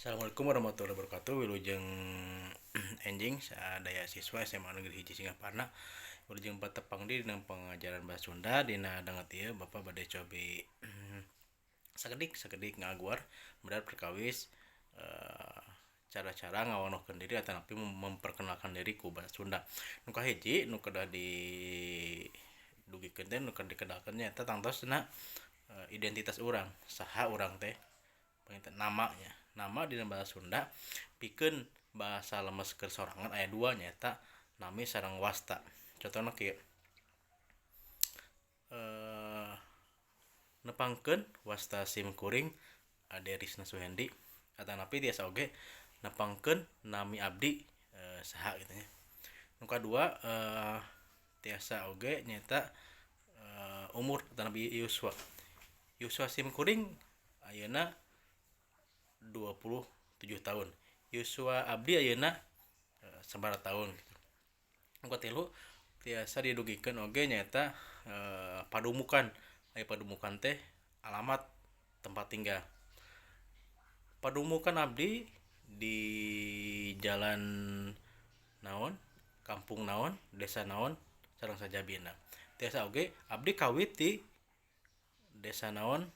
Assalamualaikum warahmatullahi wabarakatuh. Wilujeng enjing sadaya siswa SMA Negeri Hiji Singaparna. Wilujeng patepang di dina pengajaran bahasa Sunda dina danget ieu Bapak bade cobi sakedik ngaguar berat perkawis cara-cara ngawanohkeun diri atau napi memperkenalkan diri ku bahasa Sunda. Nu kahiji nu kedah didugikeun teh nu dikedalkeun nyaeta tangtosna identitas urang, saha urang teh namanya. Nama dina bahasa Sunda pikeun bahasa lemes keur sorangan aya dua nyaeta nami sareng wasta. Contohna kieu nepangkeun wasta simkuring Ade Risna Suhendi atanapi tiasa oge nepangkeun nami abdi saha kitu nya. Nu kadua tiasa oge nyaeta umur atanapi yuswa. Yuswa simkuring ayeuna 27 tahun. Yuswa abdi ayeuna sabaraha tahun gitu. Nu katilu tiasa didugikeun oge nyaeta padumukan. Aya padumukan teh alamat tempat tinggal. Padumukan abdi di jalan naon, kampung naon, desa naon, sareng sajabina. Tiasa oge abdi kawit di desa naon,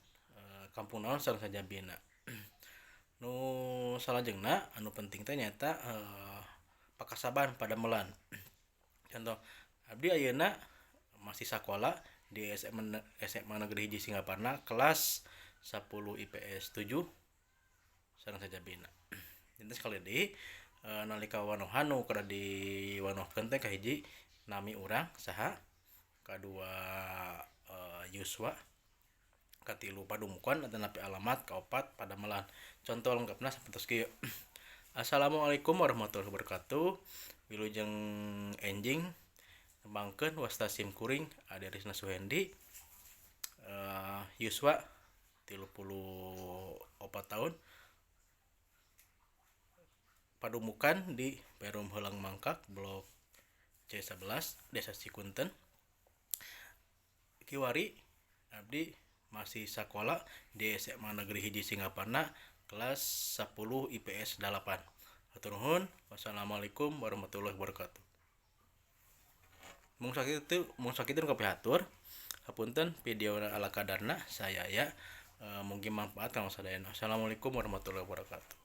kampung naon sareng sajabina. Nu salajengna anu penting teh nyaeta pakasaban padamelan. Contoh abdi ayeuna masih sakola di SMA Negeri Hiji Singaparna kelas 10 IPS 7 sareng sajabina. Dinten sekali deui nalika wanohan nu kada diwanohkeun teh kahiji nami urang saha, kadua yuswa, katilu padumukan atanapi alamat, kaopat padamelan. Contoh lengkapna sapertos kieu. Assalamualaikum warahmatullahi wabarakatuh. Wilujeng enjing nepangkeun wasta simkuring Ade Risna Suhendi. Yuswa 34 tahun. Padumukan di Perum Heulang Mangkak, Blok C11, Desa Cikunten. Kiwari abdi masih sakola di SMA Negeri Hiji Singaparna kelas 10 IPS 8. Hatur nuhun. Wassalamualaikum warahmatullahi wabarakatuh. Mung sakitu nu kapihatur. Hapunten videona ala kadarna saya ya. Mungkin manfaat kanggo sadayana. Assalamualaikum warahmatullahi wabarakatuh.